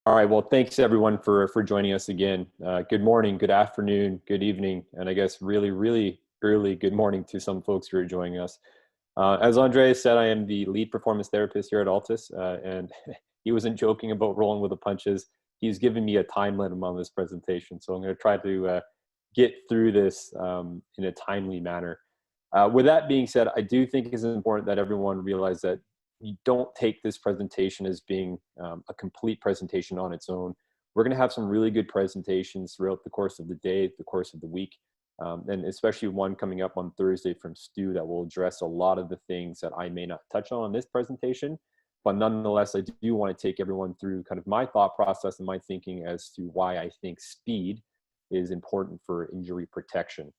All right. Well, thanks everyone for joining us again. Good morning, good afternoon, good evening, and I guess really early good morning to some folks who are joining us. As Andre said, I am the lead performance therapist here at ALTIS, and he wasn't joking about rolling with the punches. He's given me a time limit on this presentation, so I'm going to try to get through this in a timely manner. With that being said, I do think it's important that everyone realize that you don't take this presentation as being a complete presentation on its own. We're going to have some really good presentations throughout the course of the day, the course of the week, and especially one coming up on Thursday from Stu that will address a lot of the things that I may not touch on this presentation. But nonetheless, I do want to take everyone through kind of my thought process and my thinking as to why I think speed is important for injury protection.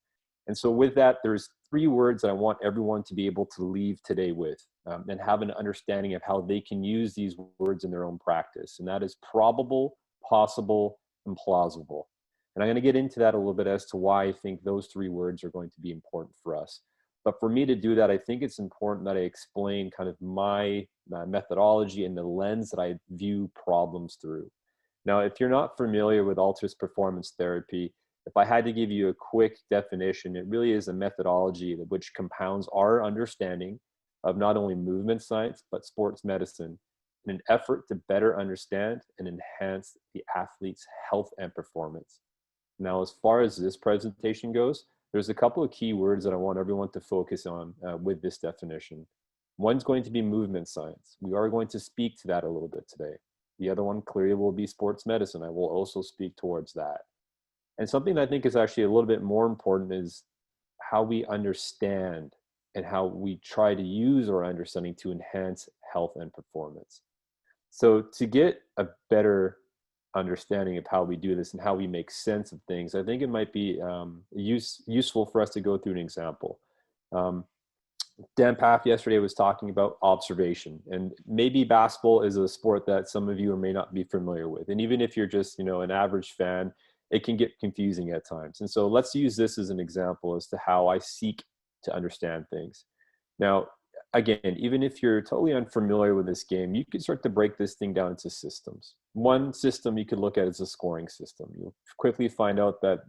And so with that, there's 3 words I want everyone to be able to leave today with and have an understanding of how they can use these words in their own practice. And that is probable, possible, and plausible. And I'm going to get into that a little bit as to why I think those 3 words are going to be important for us. But for me to do that, I think it's important that I explain kind of my methodology and the lens that I view problems through. Now, if you're not familiar with ALTIS performance therapy, if I had to give you a quick definition, it really is a methodology which compounds our understanding of not only movement science, but sports medicine in an effort to better understand and enhance the athlete's health and performance. Now, as far as this presentation goes, there's a couple of key words that I want everyone to focus on with this definition. One's going to be movement science. We are going to speak to that a little bit today. The other one clearly will be sports medicine. I will also speak towards that. And something that I think is actually a little bit more important is how we understand and how we try to use our understanding to enhance health and performance. So to get a better understanding of how we do this and how we make sense of things, I think it might be useful for us to go through an example. Dan Paff yesterday was talking about observation, and maybe basketball is a sport that some of you may not be familiar with. And even if you're just, an average fan, it can get confusing at times. And so let's use this as an example as to how I seek to understand things. Now, again, even if you're totally unfamiliar with this game, you can start to break this thing down into systems. One system you could look at is a scoring system. You'll quickly find out that,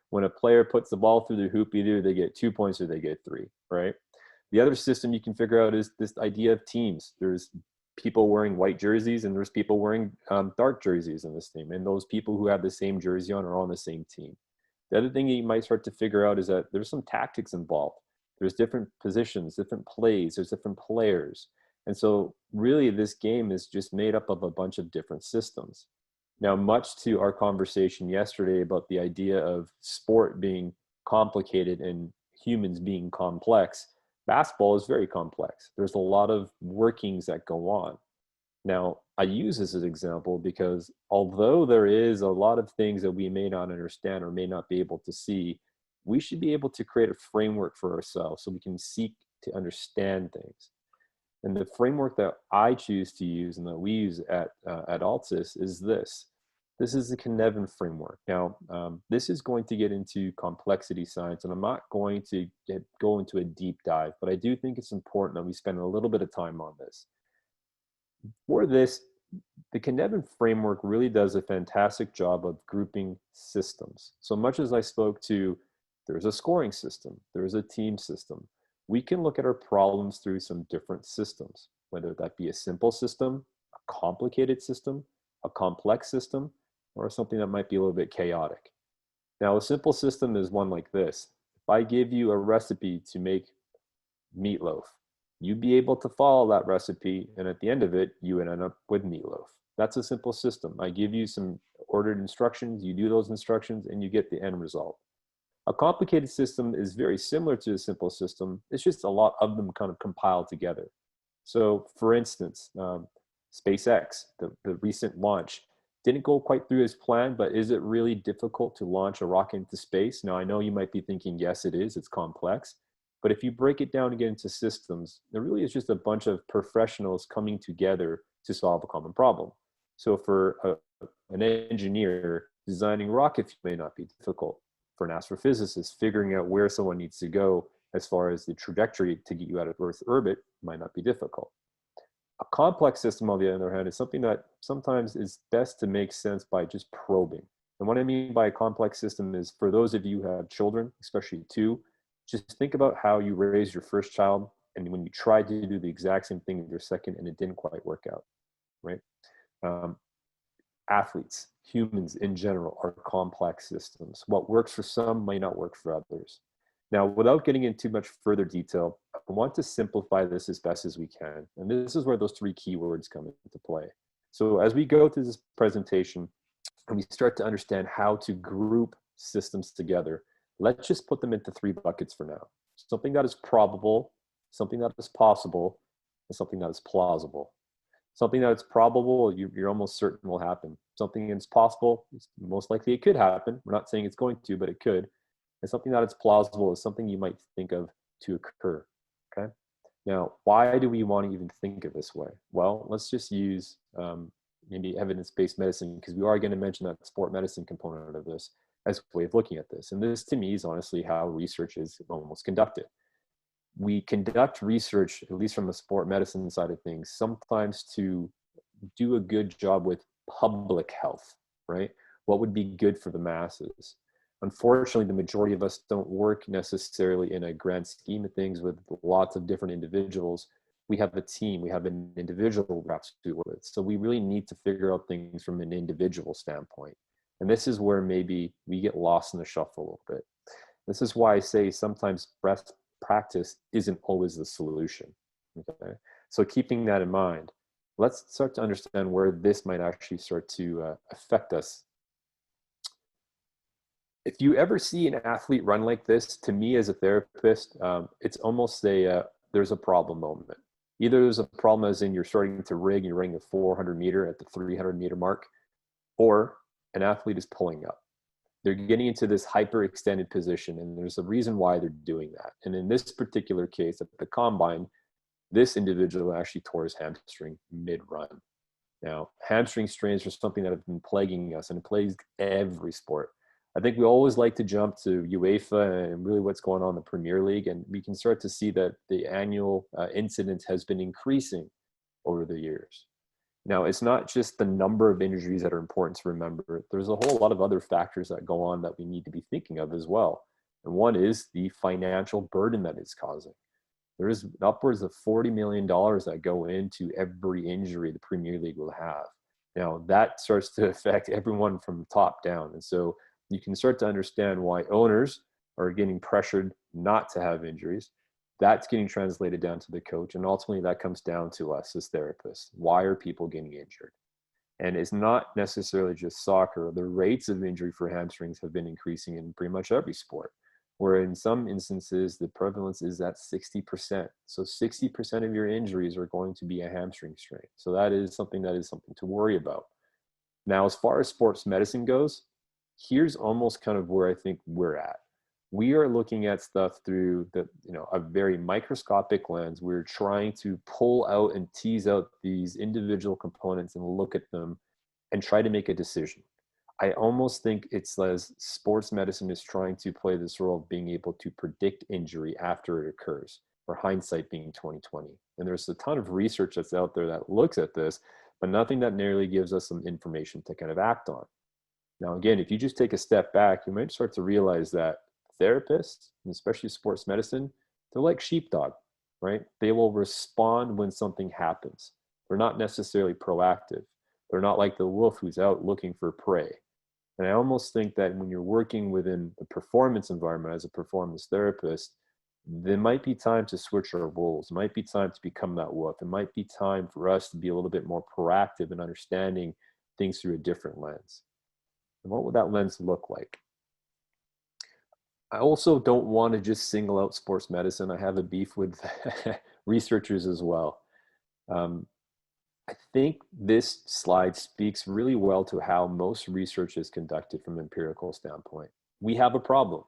when a player puts the ball through the hoop, either they get 2 points or they get 3, right? The other system you can figure out is this idea of teams. There's people wearing white jerseys and there's people wearing dark jerseys in this team. And those people who have the same jersey on are on the same team. The other thing you might start to figure out is that there's some tactics involved. There's different positions, different plays, there's different players. And so really this game is just made up of a bunch of different systems. Now, much to our conversation yesterday about the idea of sport being complicated and humans being complex, basketball is very complex. There's a lot of workings that go on. Now, I use this as an example because although there is a lot of things that we may not understand or may not be able to see, we should be able to create a framework for ourselves so we can seek to understand things. And the framework that I choose to use and that we use at ALTIS is this. This is the Cynefin framework. Now, this is going to get into complexity science, and I'm not going to go into a deep dive, but I do think it's important that we spend a little bit of time on this. For this, the Cynefin framework really does a fantastic job of grouping systems. So much as I spoke to, there's a scoring system, there's a team system, we can look at our problems through some different systems, whether that be a simple system, a complicated system, a complex system, or something that might be a little bit chaotic. Now, a simple system is one like this. If I give you a recipe to make meatloaf, you'd be able to follow that recipe, and at the end of it, you would end up with meatloaf. That's a simple system. I give you some ordered instructions, you do those instructions, and you get the end result. A complicated system is very similar to a simple system. It's just a lot of them kind of compiled together. So, for instance, SpaceX, the recent launch, didn't go quite through as planned, but is it really difficult to launch a rocket into space? Now, I know you might be thinking, yes, it is. It's complex. But if you break it down again into systems, there really is just a bunch of professionals coming together to solve a common problem. So for an engineer, designing rockets may not be difficult. For an astrophysicist, figuring out where someone needs to go as far as the trajectory to get you out of Earth's orbit might not be difficult. A complex system, on the other hand, is something that sometimes is best to make sense by just probing. And what I mean by a complex system is, for those of you who have children, especially two, just think about how you raised your first child and when you tried to do the exact same thing with your second and it didn't quite work out, right? Um, Athletes, humans in general, are complex systems. What works for some might not work for others. Now, without getting into much further detail, I want to simplify this as best as we can. And this is where those three keywords come into play. So as we go through this presentation and we start to understand how to group systems together, let's just put them into three buckets for now. Something that is probable, something that is possible, and something that is plausible. Something that's probable, you're almost certain will happen. Something that's possible, most likely it could happen. We're not saying it's going to, but it could. And something that is plausible is something you might think of to occur, okay? Now, why do we want to even think of this way? Well, let's just use maybe evidence-based medicine, because we are going to mention that sport medicine component of this as a way of looking at this. And this, to me, is honestly how research is almost conducted. We conduct research, at least from the sport medicine side of things, sometimes to do a good job with public health, right? What would be good for the masses? Unfortunately, the majority of us don't work necessarily in a grand scheme of things with lots of different individuals. We have a team, we have an individual perhaps to work with. So we really need to figure out things from an individual standpoint. And this is where maybe we get lost in the shuffle a little bit. This is why I say sometimes best practice isn't always the solution. Okay, so keeping that in mind, let's start to understand where this might actually start to affect us. If you ever see an athlete run like this, to me as a therapist, it's almost there's a problem moment. Either there's a problem as in you're starting to rig, you're running a 400 meter at the 300 meter mark, or an athlete is pulling up. They're getting into this hyperextended position, and there's a reason why they're doing that. And in this particular case, at the combine, this individual actually tore his hamstring mid-run. Now, hamstring strains are something that have been plaguing us, and it plagues every sport. I think we always like to jump to UEFA and really what's going on in the Premier League, and we can start to see that the annual incidence has been increasing over the years. Now, it's not just the number of injuries that are important to remember. There's a whole lot of other factors that go on that we need to be thinking of as well. And one is the financial burden that it's causing. There is upwards of $40 million that go into every injury the Premier League will have. Now, that starts to affect everyone from top down. And so you can start to understand why owners are getting pressured not to have injuries. That's getting translated down to the coach. And ultimately that comes down to us as therapists. Why are people getting injured? And it's not necessarily just soccer. The rates of injury for hamstrings have been increasing in pretty much every sport, where in some instances, the prevalence is at 60%. So 60% of your injuries are going to be a hamstring strain. So that is something to worry about. Now, as far as sports medicine goes, here's almost kind of where I think we're at. We are looking at stuff through a very microscopic lens. We're trying to pull out and tease out these individual components and look at them and try to make a decision. I almost think it's as sports medicine is trying to play this role of being able to predict injury after it occurs, or hindsight being 2020. And there's a ton of research that's out there that looks at this, but nothing that nearly gives us some information to kind of act on. Now, again, if you just take a step back, you might start to realize that therapists, and especially sports medicine, they're like sheepdog, right? They will respond when something happens. They're not necessarily proactive. They're not like the wolf who's out looking for prey. And I almost think that when you're working within the performance environment as a performance therapist, there might be time to switch our roles. It might be time to become that wolf. It might be time for us to be a little bit more proactive in understanding things through a different lens. And what would that lens look like? I also don't want to just single out sports medicine. I have a beef with researchers as well. I think this slide speaks really well to how most research is conducted from an empirical standpoint. We have a problem.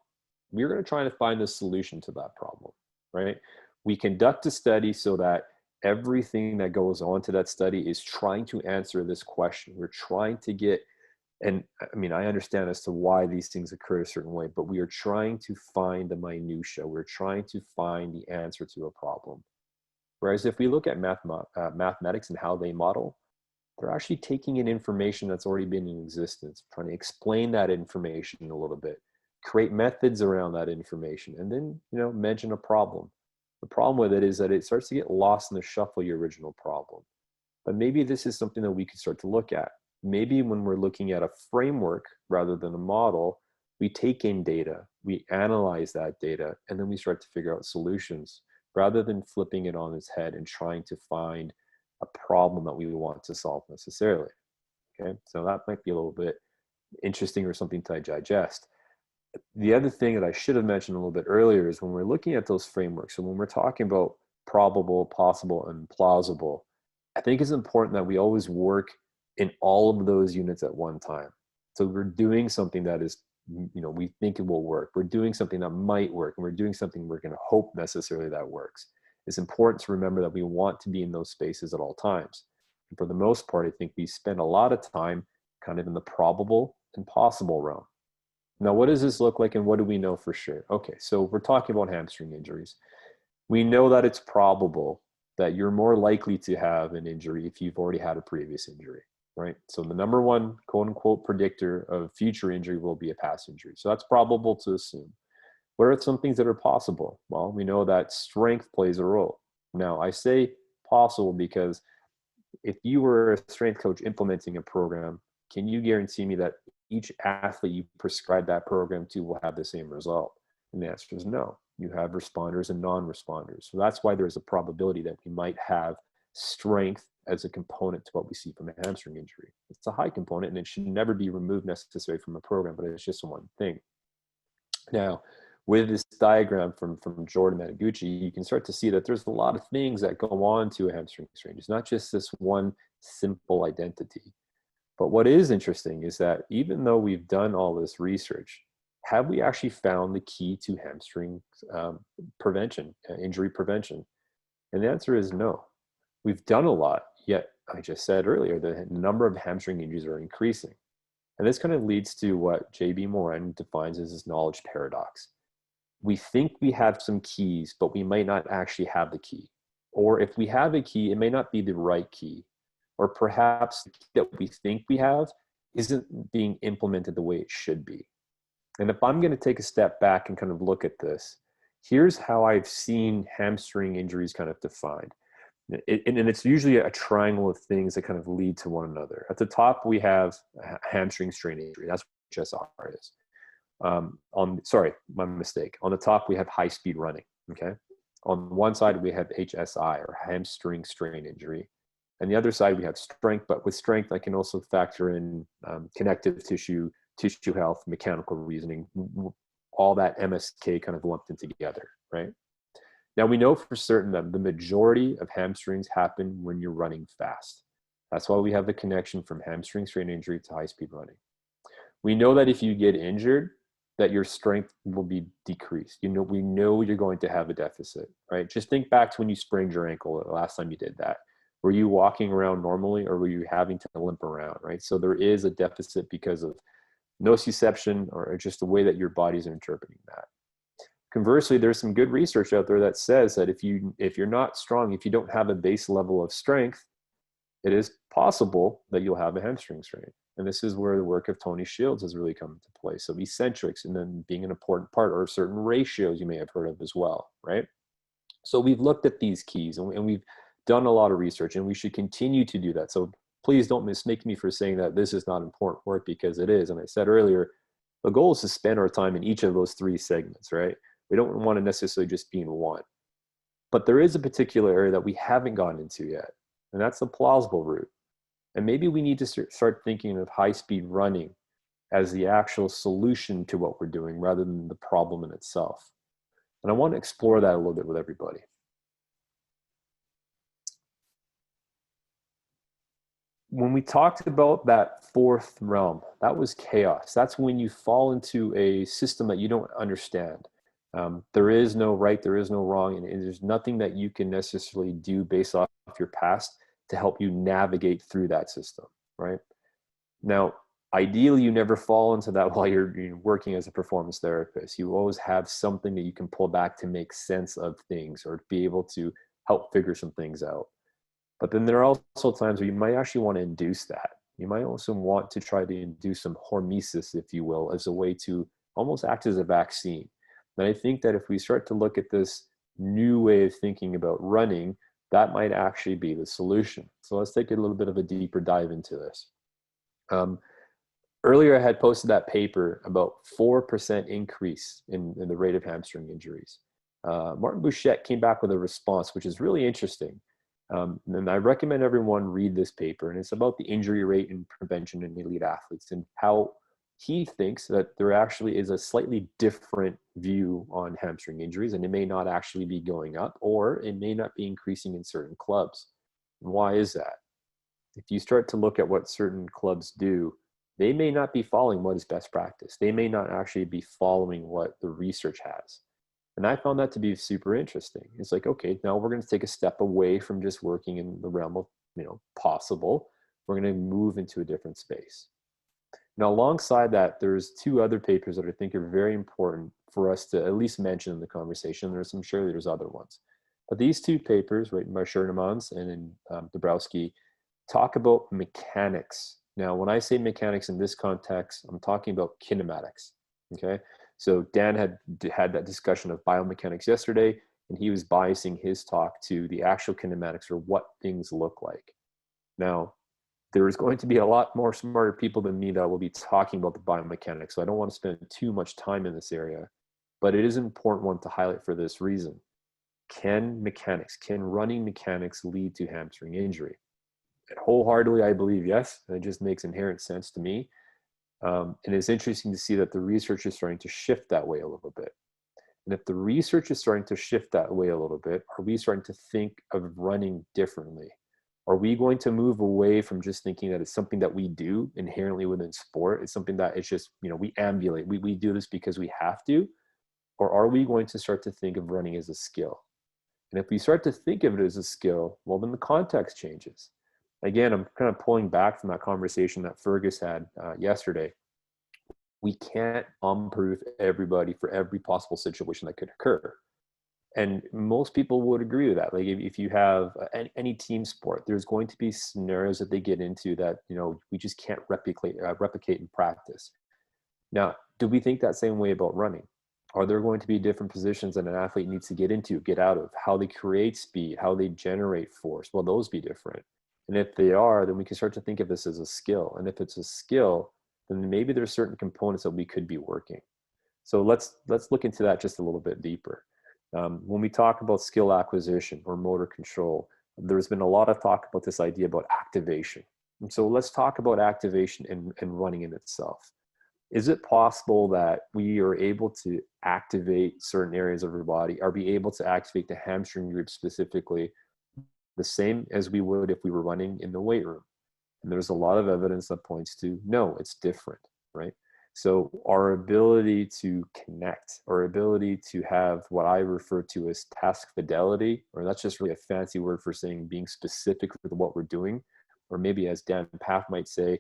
We're going to try to find a solution to that problem, right? We conduct a study so that everything that goes on to that study is trying to answer this question. We're trying to get, and I mean, I understand as to why these things occur a certain way, but we are trying to find the minutia. We're trying to find the answer to a problem. Whereas if we look at mathematics and how they model, they're actually taking in information that's already been in existence, trying to explain that information a little bit, create methods around that information, and then, mention a problem. The problem with it is that it starts to get lost in the shuffle of your original problem. But maybe this is something that we could start to look at. Maybe when we're looking at a framework rather than a model, we take in data, we analyze that data, and then we start to figure out solutions rather than flipping it on its head and trying to find a problem that we want to solve necessarily. Okay, so that might be a little bit interesting or something to digest. The other thing that I should have mentioned a little bit earlier is when we're looking at those frameworks, so when we're talking about probable, possible, and plausible, I think it's important that we always work in all of those units at one time. So we're doing something that is, we think it will work. We're doing something that might work, and we're doing something we're going to hope necessarily that works. It's important to remember that we want to be in those spaces at all times. And for the most part, I think we spend a lot of time kind of in the probable and possible realm. Now, what does this look like, and what do we know for sure? Okay, so we're talking about hamstring injuries. We know that it's probable that you're more likely to have an injury if you've already had a previous injury, right? So the number one quote unquote predictor of future injury will be a past injury. So that's probable to assume. What are some things that are possible? Well, we know that strength plays a role. Now, I say possible because if you were a strength coach implementing a program, can you guarantee me that each athlete you prescribe that program to will have the same result? And the answer is no. You have responders and non-responders. So that's why there's a probability that we might have strength as a component to what we see from a hamstring injury. It's a high component, and it should never be removed necessarily from a program, but it's just one thing. Now, with this diagram from Jordan Mataguchi, you can start to see that there's a lot of things that go on to a hamstring strain. It's not just this one simple identity. But what is interesting is that even though we've done all this research, have we actually found the key to hamstring prevention, injury prevention? And the answer is no. We've done a lot, yet I just said earlier, the number of hamstring injuries are increasing. And this kind of leads to what J.B. Moran defines as his knowledge paradox. We think we have some keys, but we might not actually have the key. Or if we have a key, it may not be the right key. Or perhaps the key that we think we have isn't being implemented the way it should be. And if I'm going to take a step back and kind of look at this, here's how I've seen hamstring injuries kind of defined. And it's usually a triangle of things that kind of lead to one another. At the top, we have a hamstring strain injury. That's what HSR is. Sorry, my mistake. On the top, we have high-speed running, okay? On one side, we have HSI, or hamstring strain injury. And the other side, we have strength, but with strength, I can also factor in connective tissue, tissue health, mechanical reasoning, all that MSK kind of lumped in together, right? Now, we know for certain that the majority of hamstrings happen when you're running fast. That's why we have the connection from hamstring strain injury to high-speed running. We know that if you get injured, that your strength will be decreased. We know you're going to have a deficit, right? Just think back to when you sprained your ankle the last time you did that. Were you walking around normally, or were you having to limp around, right? So there is a deficit because of nociception, or just the way that your bodies are interpreting that. Conversely, there's some good research out there that says that if you're not strong, if you don't have a base level of strength, it is possible that you'll have a hamstring strain. And this is where the work of Tony Shields has really come into play. So eccentrics, and then being an important part, or certain ratios you may have heard of as well, right? So we've looked at these keys, and we've done a lot of research, and we should continue to do that. So please don't mistake me for saying that this is not important work, because it is. And I said earlier, the goal is to spend our time in each of those three segments, right? We don't want to necessarily just be in one. But there is a particular area that we haven't gotten into yet, and that's the plausible route. And maybe we need to start thinking of high-speed running as the actual solution to what we're doing, rather than the problem in itself. And I want to explore that a little bit with everybody. When we talked about that fourth realm, that was chaos. That's when you fall into a system that you don't understand. There is no right, there is no wrong, and there's nothing that you can necessarily do based off your past to help you navigate through that system, right? Now, ideally, you never fall into that while you're working as a performance therapist. You always have something that you can pull back to make sense of things, or be able to help figure some things out. But then there are also times where you might actually want to induce that. You might also want to try to induce some hormesis, if you will, as a way to almost act as a vaccine. And I think that if we start to look at this new way of thinking about running, that might actually be the solution. So let's take a little bit of a deeper dive into this. Earlier, I had posted that paper about 4% increase in the rate of hamstring injuries. Martin Bouchette came back with a response, which is really interesting. And I recommend everyone read this paper, and it's about the injury rate and prevention in elite athletes and how he thinks that there actually is a slightly different view on hamstring injuries, and it may not actually be going up, or it may not be increasing in certain clubs. And why is that? If you start to look at what certain clubs do, they may not be following what is best practice. They may not actually be following what the research has. And I found that to be super interesting. It's like, okay, now we're going to take a step away from just working in the realm of, possible. We're going to move into a different space. Now, alongside that, there's two other papers that I think are very important for us to at least mention in the conversation. Surely there's other ones. But these two papers, right, by Schernemans and Dabrowski, talk about mechanics. Now, when I say mechanics in this context, I'm talking about kinematics, okay? So Dan had that discussion of biomechanics yesterday, and he was biasing his talk to the actual kinematics, or what things look like. Now, there is going to be a lot more smarter people than me that will be talking about the biomechanics, so I don't want to spend too much time in this area, but it is an important one to highlight for this reason. Can running mechanics lead to hamstring injury? And wholeheartedly, I believe yes. It just makes inherent sense to me. And it's interesting to see that the research is starting to shift that way a little bit. And if the research is starting to shift that way a little bit, are we starting to think of running differently? Are we going to move away from just thinking that it's something that we do inherently within sport? It's something that it's just, we ambulate. We do this because we have to. Or are we going to start to think of running as a skill? And if we start to think of it as a skill, well, then the context changes. Again, I'm kind of pulling back from that conversation that Fergus had yesterday. We can't improve everybody for every possible situation that could occur. And most people would agree with that. Like if you have any team sport, there's going to be scenarios that they get into that, we just can't replicate in practice. Now, do we think that same way about running? Are there going to be different positions that an athlete needs to get out of, how they create speed, how they generate force? Will those be different? And if they are, then we can start to think of this as a skill. And if it's a skill, then maybe there's certain components that we could be working. So let's look into that just a little bit deeper. When we talk about skill acquisition or motor control, there's been a lot of talk about this idea about activation. And so let's talk about activation and running in itself. Is it possible that we are able to activate certain areas of our body? Are we able to activate the hamstring group specifically the same as we would if we were running in the weight room? And there's a lot of evidence that points to no, it's different, right? So our ability to connect, our ability to have what I refer to as task fidelity, or that's just really a fancy word for saying being specific with what we're doing, or maybe as Dan Paff might say,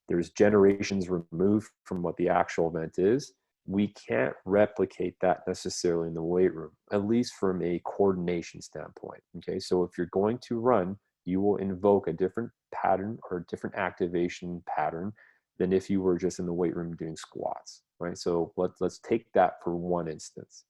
there's generations removed from what the actual event is. We can't replicate that necessarily in the weight room, at least from a coordination standpoint. Okay, so if you're going to run, you will invoke a different pattern or a different activation pattern than if you were just in the weight room doing squats, right? So let's take that for one instance.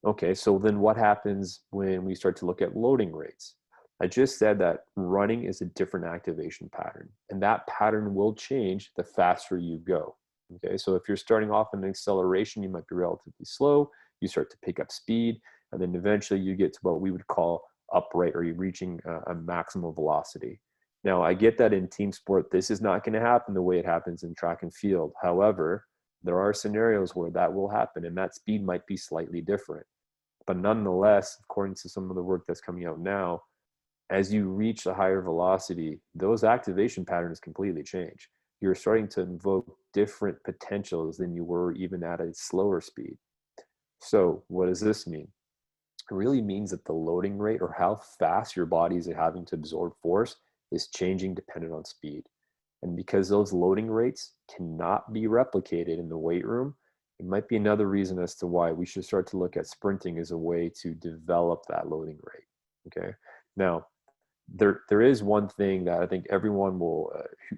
Okay, so then what happens when we start to look at loading rates? I just said that running is a different activation pattern, and that pattern will change the faster you go. Okay, so if you're starting off in an acceleration, you might be relatively slow, you start to pick up speed, and then eventually you get to what we would call upright, or you're reaching a maximal velocity. Now, I get that in team sport, this is not going to happen the way it happens in track and field. However, there are scenarios where that will happen, and that speed might be slightly different. But nonetheless, according to some of the work that's coming out now, as you reach a higher velocity, those activation patterns completely change. You're starting to invoke different potentials than you were even at a slower speed. So what does this mean? It really means that the loading rate, or how fast your body is having to absorb force, is changing dependent on speed. And because those loading rates cannot be replicated in the weight room, it might be another reason as to why we should start to look at sprinting as a way to develop that loading rate. Okay. Now, there is one thing that I think everyone will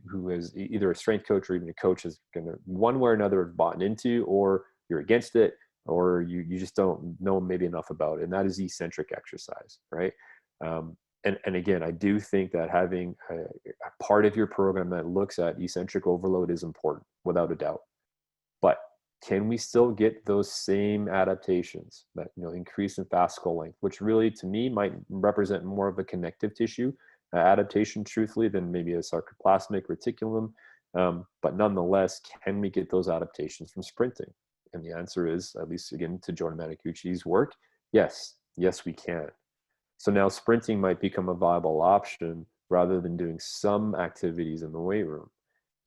who is either a strength coach or even a coach is going to one way or another have bought into, or you're against it, or you just don't know maybe enough about it, and that is eccentric exercise, right? And again, I do think that having a part of your program that looks at eccentric overload is important, without a doubt. But can we still get those same adaptations, that increase in fascicle length, which really to me might represent more of a connective tissue adaptation, truthfully, than maybe a sarcoplasmic reticulum. But nonetheless, can we get those adaptations from sprinting? And the answer is, at least again to Jordan Mataguchi's work, yes, we can. So now sprinting might become a viable option rather than doing some activities in the weight room.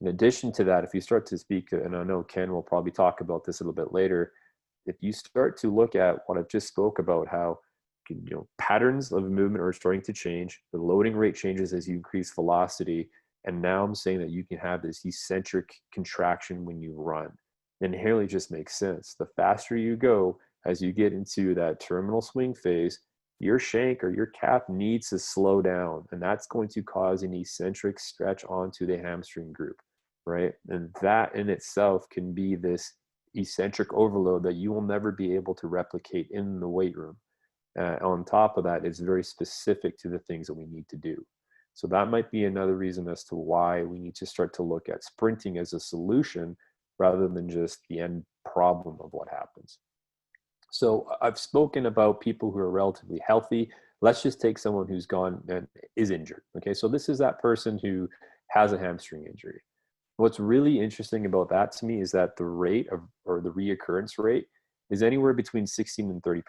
In addition to that, if you start to speak, and I know Ken will probably talk about this a little bit later, if you start to look at what I've just spoke about, how patterns of movement are starting to change, the loading rate changes as you increase velocity, and now I'm saying that you can have this eccentric contraction when you run. It inherently just makes sense. The faster you go, as you get into that terminal swing phase, your shank or your calf needs to slow down, and that's going to cause an eccentric stretch onto the hamstring group, right? And that in itself can be this eccentric overload that you will never be able to replicate in the weight room. On top of that, it's very specific to the things that we need to do. So that might be another reason as to why we need to start to look at sprinting as a solution rather than just the end problem of what happens. So I've spoken about people who are relatively healthy. Let's just take someone who's gone and is injured. Okay, so this is that person who has a hamstring injury. What's really interesting about that to me is that the rate of, or the reoccurrence rate, is anywhere between 16 and 30%.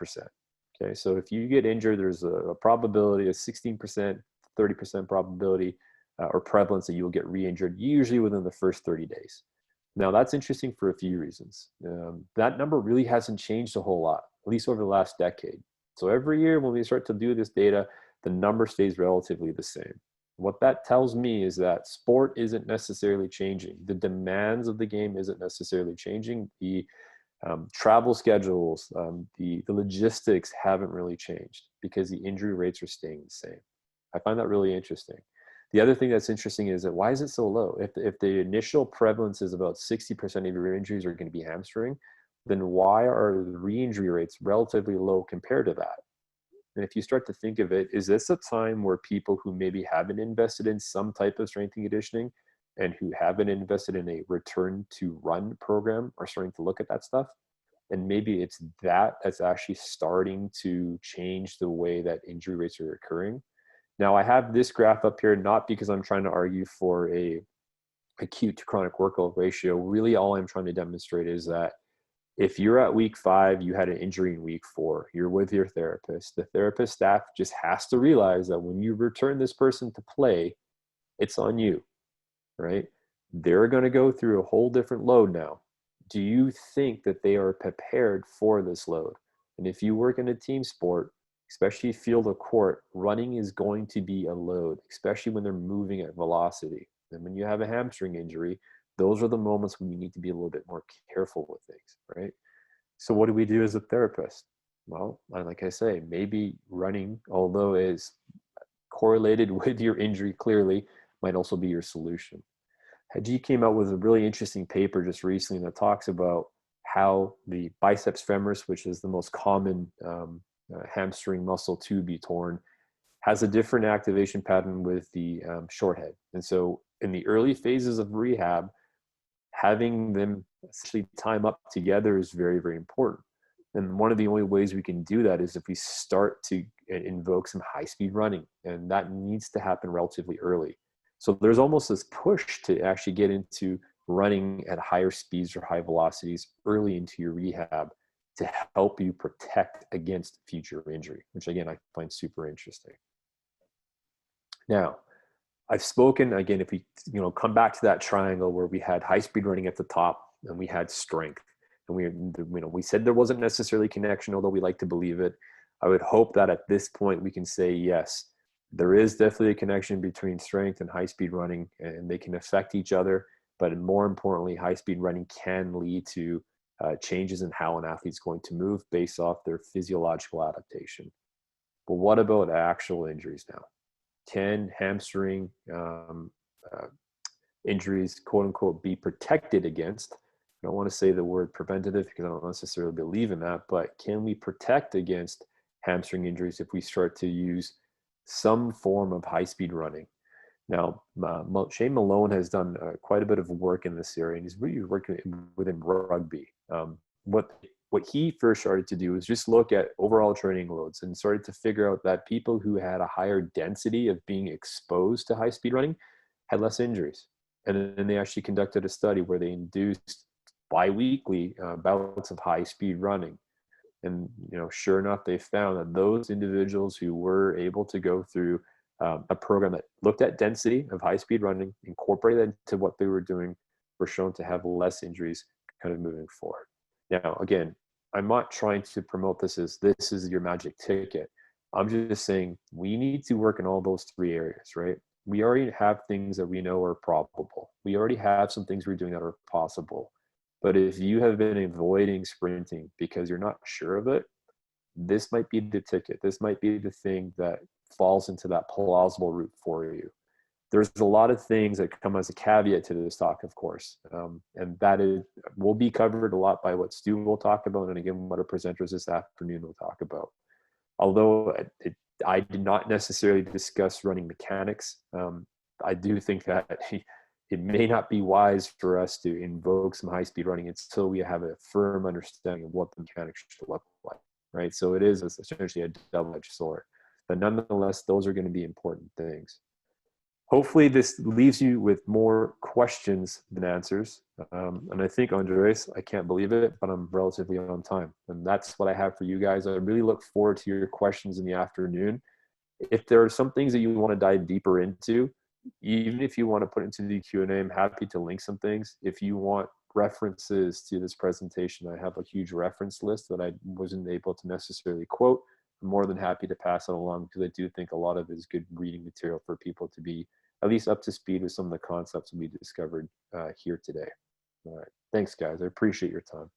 Okay, so if you get injured, there's a probability of 16%, 30% probability or prevalence that you'll get re-injured, usually within the first 30 days. Now, that's interesting for a few reasons. That number really hasn't changed a whole lot, at least over the last decade. So every year when we start to do this data, the number stays relatively the same. What that tells me is that sport isn't necessarily changing. The demands of the game isn't necessarily changing. The travel schedules, the logistics haven't really changed because the injury rates are staying the same. I find that really interesting. The other thing that's interesting is that why is it so low? If the initial prevalence is about 60% of your injuries are going to be hamstring, then why are the re-injury rates relatively low compared to that? And if you start to think of it, is this a time where people who maybe haven't invested in some type of strength and conditioning and who haven't invested in a return to run program are starting to look at that stuff? And maybe it's that's actually starting to change the way that injury rates are occurring. Now, I have this graph up here, not because I'm trying to argue for a acute to chronic workload ratio. Really, all I'm trying to demonstrate is that if you're at week 5, you had an injury in week 4, you're with your therapist. The therapist staff just has to realize that when you return this person to play, it's on you, right? They're going to go through a whole different load now. Do you think that they are prepared for this load? And if you work in a team sport, especially field or court, running is going to be a load, especially when they're moving at velocity. And when you have a hamstring injury, those are the moments when you need to be a little bit more careful with things, right? So what do we do as a therapist? Well, like I say, maybe running, although is correlated with your injury clearly, might also be your solution. Haji came out with a really interesting paper just recently that talks about how the biceps femoris, which is the most common hamstring muscle to be torn, has a different activation pattern with the short head. And so in the early phases of rehab, having them essentially time up together is very, very important. And one of the only ways we can do that is if we start to invoke some high-speed running, and that needs to happen relatively early. So there's almost this push to actually get into running at higher speeds or high velocities early into your rehab to help you protect against future injury, which again, I find super interesting. Now, I've spoken, again, if we come back to that triangle where we had high speed running at the top and we had strength, and we said there wasn't necessarily connection, although we like to believe it. I would hope that at this point we can say, yes, there is definitely a connection between strength and high speed running, and they can affect each other. But more importantly, high speed running can lead to changes in how an athlete's going to move based off their physiological adaptation. But what about actual injuries now? Can hamstring uh, injuries, quote unquote, be protected against? I don't want to say the word preventative because I don't necessarily believe in that, but can we protect against hamstring injuries if we start to use some form of high-speed running? Now, Shane Malone has done quite a bit of work in this area, and he's really working within rugby. What he first started to do is just look at overall training loads and started to figure out that people who had a higher density of being exposed to high-speed running had less injuries. And then they actually conducted a study where they induced biweekly bouts of high-speed running. And sure enough, they found that those individuals who were able to go through a program that looked at density of high-speed running, incorporated into what they were doing, were shown to have less injuries kind of moving forward. Now, again, I'm not trying to promote this as this is your magic ticket. I'm just saying we need to work in all those three areas, right? We already have things that we know are probable. We already have some things we're doing that are possible. But if you have been avoiding sprinting because you're not sure of it, this might be the ticket. This might be the thing that falls into that plausible route for you. There's a lot of things that come as a caveat to this talk, of course, and that will be covered a lot by what Stu will talk about, and again, what our presenters this afternoon will talk about. Although I did not necessarily discuss running mechanics, I do think that it may not be wise for us to invoke some high-speed running until we have a firm understanding of what the mechanics should look like, right? So it is essentially a double-edged sword. But nonetheless, those are going to be important things. Hopefully this leaves you with more questions than answers. And I think, Andres, I can't believe it, but I'm relatively on time. And that's what I have for you guys. I really look forward to your questions in the afternoon. If there are some things that you want to dive deeper into, even if you want to put into the Q&A, I'm happy to link some things. If you want references to this presentation, I have a huge reference list that I wasn't able to necessarily quote. I'm more than happy to pass it along because I do think a lot of it is good reading material for people to be at least up to speed with some of the concepts we discovered here today. All right. Thanks, guys. I appreciate your time.